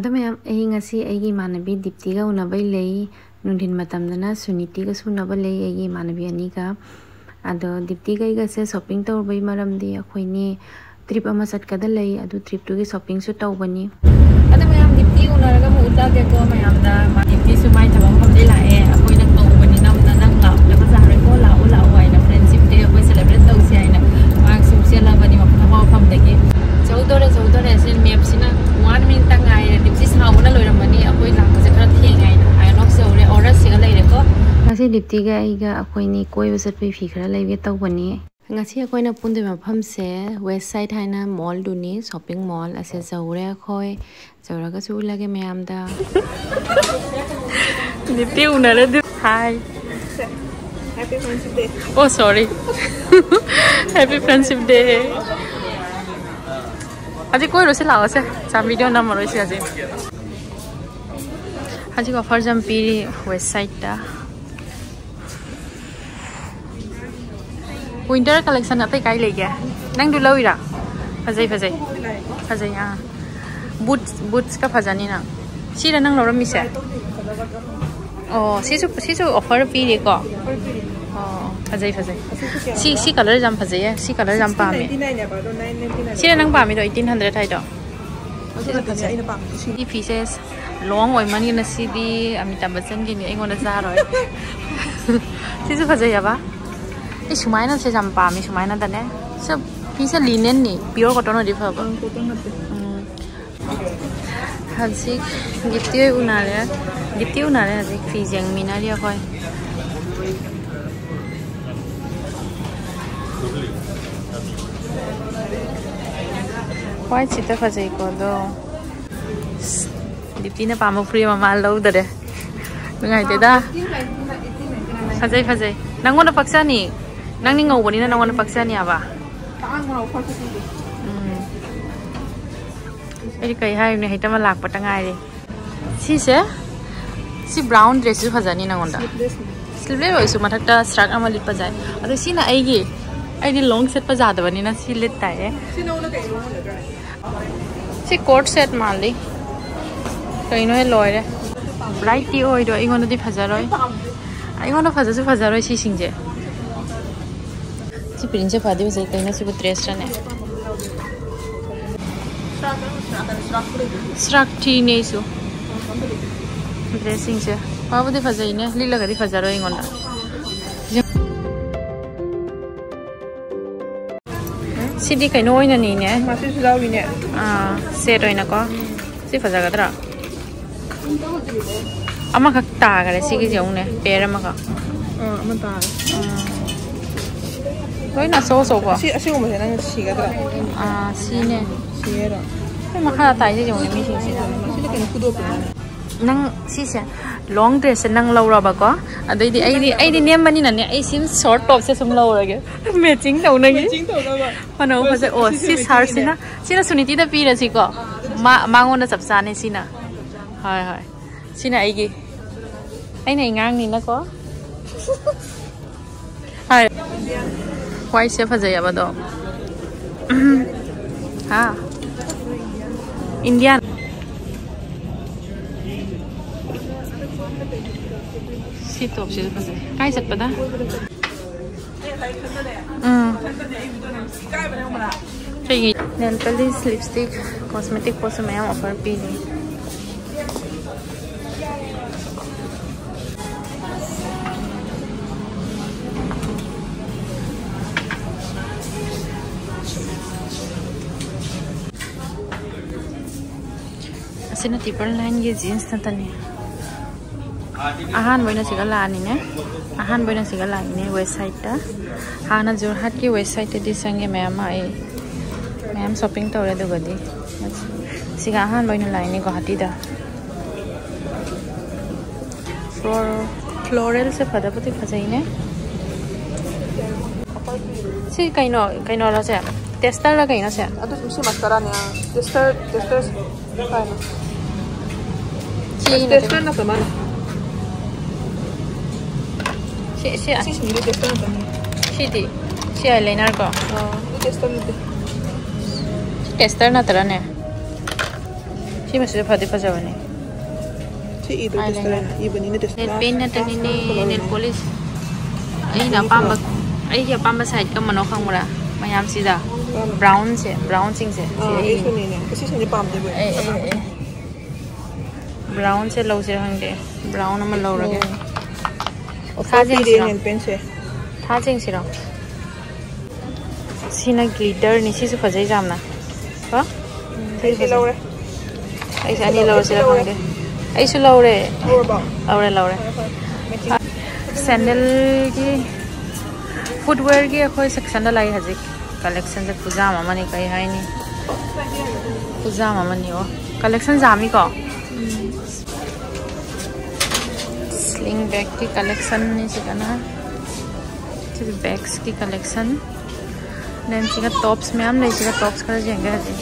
Ada mayam ngasi aigi manabi diptiga unabai lei nundin matamdana sunitiga sunaba lei aigi manabi aniga ado diptiga iga se shopping tawbai maramdi akhoi trip ama satkada lei adu trip tu gi shopping su tawbani ada mayam dipti unaraga mu utage ko mayam da dipti su mai thabam phamdei lae akhoi na tawbani namna nang la la bazar ko la wai na friendship day akhoi celebrate tawsi aina mak su sela bani ma phama phamdagi chaudore sen map sina 1 minute tangai dipti sauna loiramani akhoi lakpa se khara thengai na ayonok se ore order siga leire ko ngasi diptiga iga akhoi ni koi basat pe fi khara laibe tawbani ngasi akhoi na punde mafam se west side haina mall duni shopping mall ase zaure akhoi zauraga su lage mayam da dipti unare hi Happy Friendship Day. Oh, sorry. Happy Friendship Day. Aji koi rosi lao se. Sa video number rosi aji. Aji offer jam piri west side da. Winter collection atai kai lege. Nang du lawira. Fazai ah. Boots ka fazani na. Sira nang lawra mi se. Oh, sisu offer piri ko. Oh, fazai. Si color jam fazai ya. Si color jam pa mi. Si nang pa mi do 1800 hai do. Di pieces long oi mani na si di Amitabh Bachchan gi ni ai ngona za roi. Sisu fazai ya ba. Ai sumai na se jam pa mi sumai na da ne. So piece linen ni pure cotton odi fa ba. Hansik gipti unale hansik fi jeng minari akhoi. Quite sita fazai ko do. Dipti na pamo free mama lau dare. Ngai te da. Fazai. Nangona paksa ni. Nang ni ngau bani na nangona paksa ni aba. Ai kai hai ne hita ma lak patangai re. Si brown dress su fazani nangonda. Sleeveless oi su mathakta strap ama lit pa jai. Ado si na ai long set pa jada bani na si lit tai. Si no na kai long da. Si coat set mali. Kai no he loire. Bright ti oi do ingona di fazaroi. Ingona fazaroi si singje. Si prince fadi sai kai na si bu dress ra ne. Strak ti ne su. Dressing se. Babu de fazai ne lila gari fazaroi ingona. Sidi kai no ina ni ne. Masih sudah ini. Ah, set oi na ko. Si fazagadra. Ama khak ta ga si gi jong ne pera ma ka. Mentah. Loi na so ko. Si umur saya nang si ga da. Ah, si ne. Si era. Ai ma kha tai ji jong ne mi sing si. Si le kan kudo pe. Nang si se long dress nang laura ba ko. Adai di ai di nem mani na ne ai sim short top se sum laura ge. Matching tau na gi. Matching tau na ba. Hano fa oh si sar sina suniti da pi ra si ko. Mangon na chap sa ne sina. Hai. Sina ai gi. Ai nei ngang ni na ko. Hai. Why se fa jaya ba do. Ha. Indian. Si top se fa jaya. Kai sat pa da. Nail polish, lipstick, cosmetic po sa mayang offer pili. Asina tipper line ye jeans na tani. Ahan boy na sigala ni ne. Ahan boy na sigala ni west side ta. Hana Jorhat ki west side di sange mayam ai. Mayam shopping tawre do gadi. Siga ahan boy na line ni Guwahati da. Floral se padapati phajai ne. Si kaino ra se. Tester ra kaino se. Aduh si mascara ni. Tester. Kaino. Tester na sama. Si sendiri tester na sama. Si eyeliner ko. Tester ni. Tester na tara ne. ꯁꯤ ꯃꯁꯤꯗ ꯐꯗꯤ ꯐꯖꯕꯅꯦ ꯁꯤ ꯏꯗꯣ tester 이번에는 넷 테스트 pen ꯅꯠꯇꯅꯤꯅꯦ nail police ꯑꯩꯅ ꯑꯄꯥꯝꯕ ꯑꯩꯒꯤ ꯑꯄꯥꯝꯕ side ꯀꯝꯕꯅꯣ ꯈꯪꯕ꯭ꯔꯥ ꯃꯌꯥꯝꯁꯤꯗ ꯕ꯭ꯔꯥꯎꯟꯁꯦ ꯕ꯭ꯔꯥꯎꯟꯁꯤꯡꯁꯦ ꯁꯤ ꯑꯩ ꯑꯁꯤꯁꯤꯡꯁꯦ ꯄꯥꯝꯗꯦꯕ 브라운ꯁꯦ ꯂꯧꯁꯤꯔ ꯈꯪꯗꯦ 브라운 ꯑꯃ ꯂꯧꯔꯒꯦ ꯑꯣꯐꯔ ꯄꯤꯔꯦ ꯅꯦꯜ ꯄꯦꯟꯁꯦ ꯊꯥꯖꯤꯡꯁꯤꯔꯣ ꯁꯤꯅ ꯒ꯭ꯂꯤꯇꯔꯅꯤ ꯁꯤꯁꯨ ꯐꯖꯩ ꯌꯥꯝꯅ ꯀꯣ ꯑꯩꯁꯤ ꯂꯧꯔꯦ ꯑꯩꯁꯦ ꯑꯅꯤ ꯂꯧꯔꯁꯤꯔ ꯈꯪꯗꯦ ꯑꯩꯁꯨ ꯂꯧꯔꯦ ꯂꯧꯔꯦ ꯁꯦꯟꯗꯜꯒꯤ ꯐꯨꯠꯋꯦꯌꯔꯒꯤ ꯑꯩꯈꯣꯏ ꯁꯦꯛꯁꯟꯗ ꯂꯩ ꯍꯧꯖꯤꯛ ꯀꯂꯦꯛꯁꯟꯁꯦ ꯈꯨꯖꯥꯝ ꯑꯃꯅꯤ ꯀꯩ ꯍꯥꯏꯅꯤ ꯈꯨꯖꯥꯝ ꯑꯃꯅꯤ ꯑꯣ ꯀꯂꯦꯛꯁꯟ ꯌꯥꯝꯃꯤꯀꯣ स्लिंग बैग की कलेक्शन नहीं सिखाना बैग्स की कलेक्शन देन सिखा टॉप्स में हम नहीं सिखा टॉप्स कर जाएंगे हजी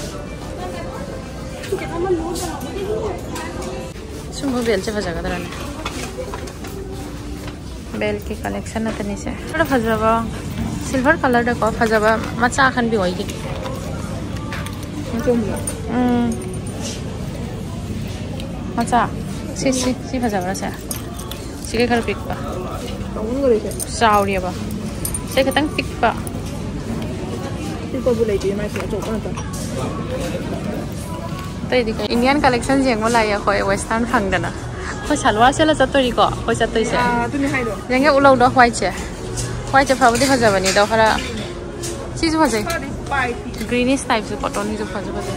सुबह बेल से फंसा कर बेल की कलेक्शन है तनी से थोड़ा फंसावा सिल्वर कलर देखो फंसावा मचा खन भी होगी मचा सी फंसावा से sige kar pikpa sauri ba say katang pikpa bulay di mai sa chok na ta tai di Indian collection jeng wala ya khoi western phang dana khoi salwar se la chatori ko khoi chatoi se tu ni hai do jenge ulo do white che pha bodi khaja bani do khara chi ju phajai greenish type se cotton ni ju phaja bani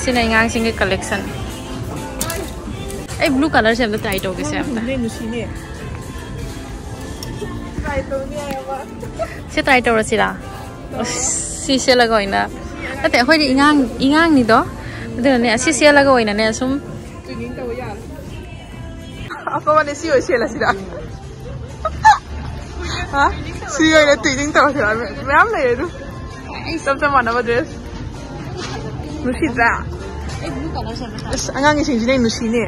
sini ngang singe collection blue color se try to ge se amta se try to ra sila si se la goina ate hoi di ingang ni do de ne si se la goina ne sum tuning ta ya apa wane si oi se la sila ha si oi la tuning ta ya ram le du sab ta mana ba dress nushida blue color se amta angang sing jine nushine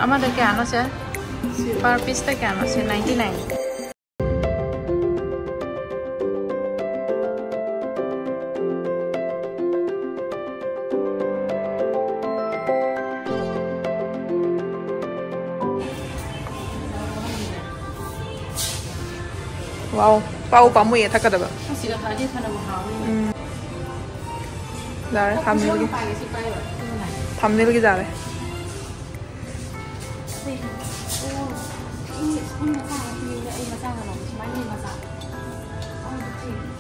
amada kya no se per piece ta kya no se 99 Wow, pau pamu ya thakada ba. sila tadi thana mahawi Dare thumbnail ki. pai si pai ba Thumbnail ki dare.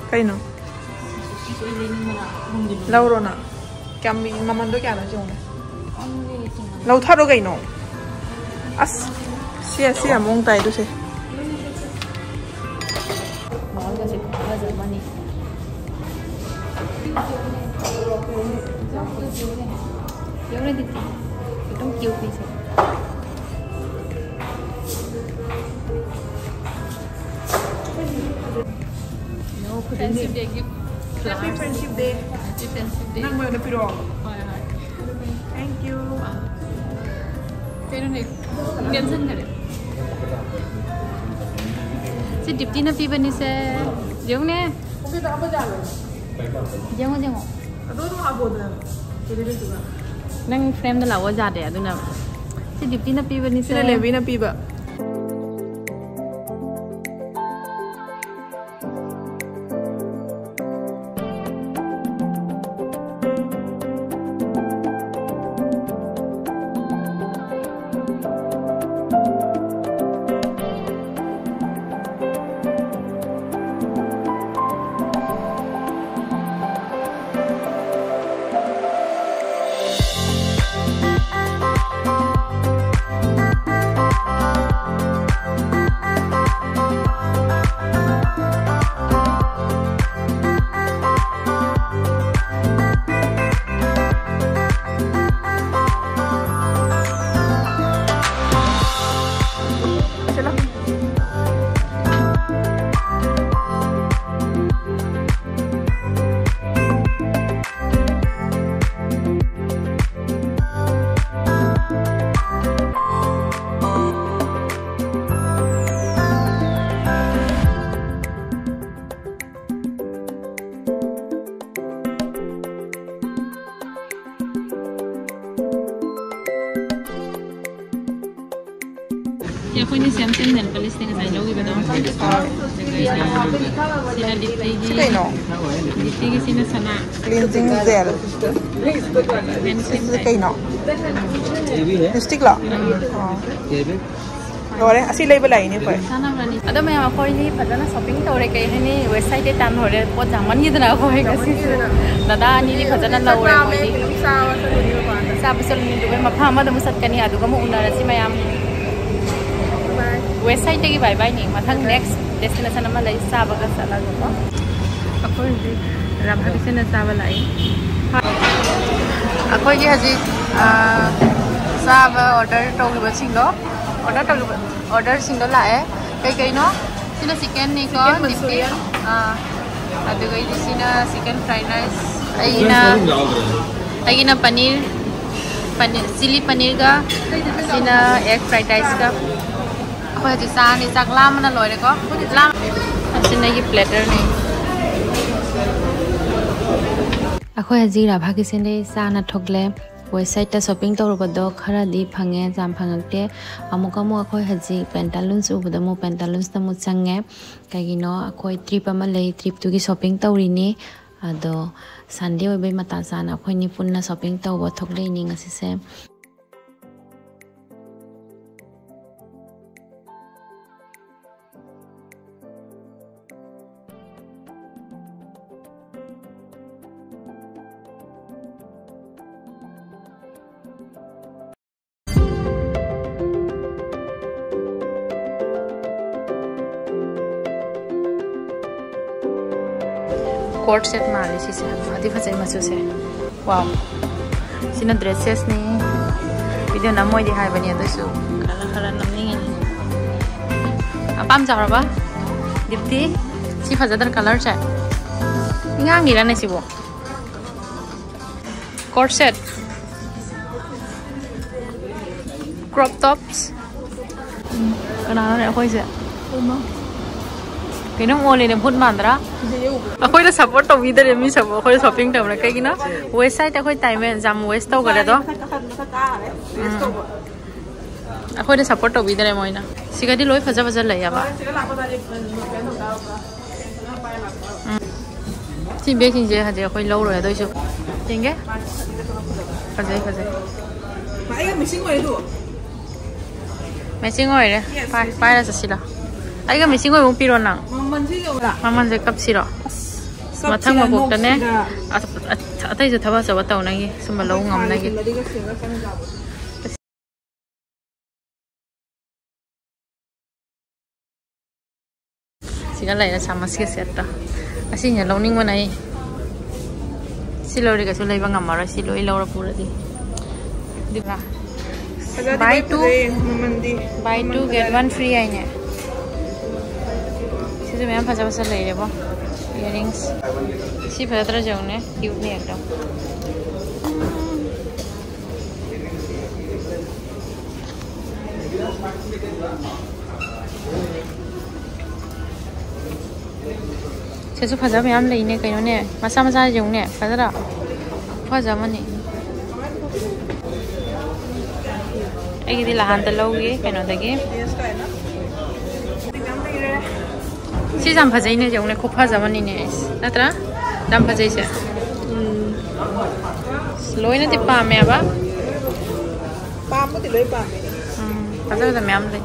Kay no. Lauro na. Kya mi mamando kya na jong. Lau tharo kay no. As. Siya mong tay do se. Friendship day gift. Happy Friendship Day. Happy Friendship Day. Nang mo na piro. Thank you. Pero nih, tension करे. Si dipti na pi bani se, jeng ne. Jeng jeng. Ado no aboda. Kede juga. Nang frame dah lawa jade adu na. Si dipti na pi bani se. Sila lebi na piba. Ya ko ni sem nail polish ni sai logi ba daw. Sila dipti gi. Kay no. Dipti gi sina sana. Cleansing gel. Kay no. Stick la. Rồi asi lấy lại ni phải. Sana rani. Ada me ma koi ni padana shopping tore kai ni website te tan hore po jaman gi dana ko hai kasi. Dada ni ni padana la ore ko ni. Sa bisal ni du ma pha ma da musat kani adu ga mu unara si mayam. Website tegi bye bye nih, mathang next destination nama lagi sabah ke sana gitu. Aku ini ramah di sini sabah lagi. Aku ini haji sabah order tahu buat single, order single lah kayak no, sini chicken nih kok, dipti, ada kayak di sini chicken fried rice, aina paneer, chili paneer ka, sini egg fried rice ka. Aku aja sah nih cak lam mana loh deko, lam. Sini lagi platter nih. Aku aja rabha kisende sah na thokle website ta shopping tawr bodo khara di phange jam phangakte amukamu aku aja pantaloons ubodo mu pantaloons ta mu change kagino aku trip ama lei trip tu gi shopping tawrini ado Sunday oi bai mata sana aku ni punna shopping tawbo thokle ni ngasi se Court set mali sih sih, adi fasih masuk sih. Wow, sini dresses nih. Video namoy di hai bani itu su. Kalau namanya ini. Apa am cara apa? Dipti, si fazadar color cek. Ingat ngira nih sih bu. Court set. crop tops. Cái nào này khôi sẽ. Cái nó ngon lên phút màn đó. Khôi đã support tàu video để mình support khôi shopping tàu này cái gì nó. Website khôi tài men jam west tàu cái đó. Khôi đã support tàu video này mọi na. Xí cái đi lối phật phật lấy à bà. Chị biết chị hả chị khôi lâu rồi tôi chụp. Chính cái. Phật giấy. Mình xin ngồi đủ. Messi ngồi đấy, phải là gì đó. Ai cái Messi ngồi muốn pi rồi nè. Mama sẽ cấp gì đó. Mà thằng mà buộc này, thấy giờ tháo vào tàu này, xong mà lâu ngầm này. Chỉ cái này là sama sih set đó. Asin nhà lâu ninh bên này. Xin lỗi cái số này bằng ngầm mà rồi xin lỗi lâu rồi pura đi. Đi ra. Buy two get one free ai nhỉ? Chị cho em phải lấy được không? Earrings. Chị phải ra giống nè, cute nè đâu. Chị phải ra em lấy nè cái nó nè, masa giống nè, phải ra đó. Phải ra mà nè. Cái gì là hàng tàu cái nó đấy chị làm phải này giống này khúc phải làm này nè tra làm phải chứ lối nó thì pa mẹ ba pa mới thì lối pa phải là mẹ em đây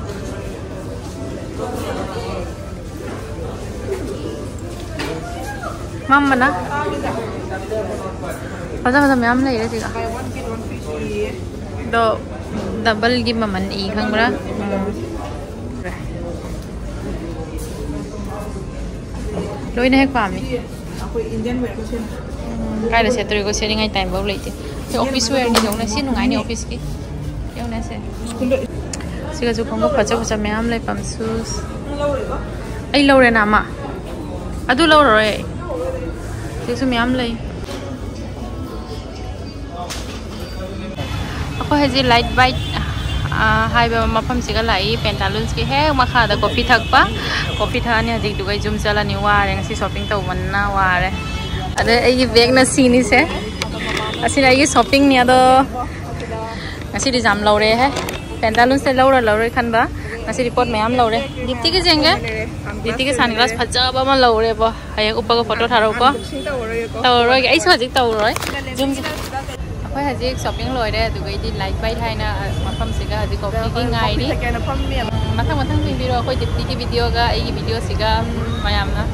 mama na phải là mẹ em đây đấy chị cả do double gi maman I khang bra lối này pam ni Indian wear ko siya cái là sẽ tôi có sẽ đi ngay time bao lấy chứ thì office wear ni giống này xin ngay ni office ki giống này sẽ cái chú không có phải cho mẹ em lấy pam shoes ai lâu rồi nằm à tôi lâu rồi chú mẹ em lấy Ako haji light bite hai ba mapam siga lai pantaloons ki he makha da coffee thak pa coffee tha ni haji dugai jum chala ni wa re ngasi shopping to wanna wa re ade ai bag na sini se asi ai shopping ni ado ngasi di jam lo re he pantaloons se lo re khan ba ngasi report mayam lo re dipti ke jenge dipti ke sunglass phaja ba ma lo re bo hai uppa ko photo tharo ko to roi ai so ji to roi jum Khôi hả chị shopping rồi đấy, tụi cái đi like bay thay na, mà phẩm gì cả, thì có cái ngày đi. Mà thằng video khôi chụp cái video cái video gì cả, mà làm na.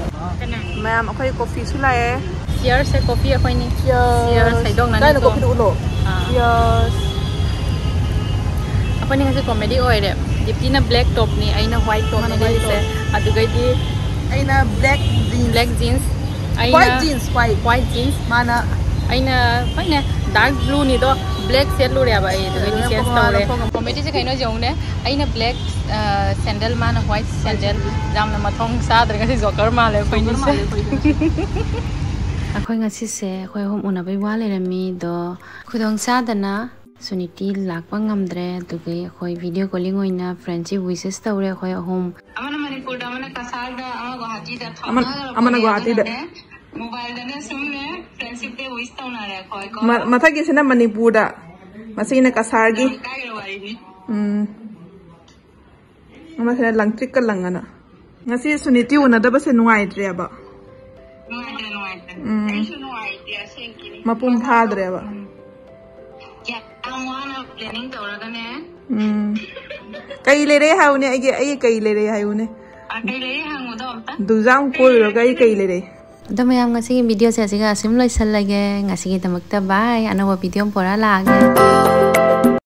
Mà làm khôi coffee xí lại. Cheers sẽ coffee khôi ni. Cheers thấy đông nè. Đây là coffee đủ lộ. Cheers. Khôi ni cái comedy rồi đấy. Chụp cái na black top ni, ai na white top ni đấy sẽ. À tụi cái đi. Ai na black jeans. White jeans. Mana. Ai na phải nè. Dark blue ni to black set lu ria bai to ni change to re comedy se khaino jong ne aina black sandal man white sandal jam na mathong sa dra ga joker ma le khoi ni se akhoi ngasi se khoi hom una bai wa le rami do khudong sa dana suniti lakpa ngamdre to ge khoi video calling oina friendship wishes to re khoi hom amana manipur da amana cachar da amana guwahati da mobile da sumne friendship day wish to na re khoi ko matha gi sena manipur da masina cachar gi ama sena langtrik ka langana ngasi suniti unadaba se nuai dre ba ai su nuai dia senkini mapum pha dre ba ya amwana planning to ra ne kai le re haune ai kai le re haune kai le hangu do ta du jang ko ro kai le re Ito mayam ngasi video sa siga asim loy sa lagi ngasi kita magta bye ano ba video pora lagi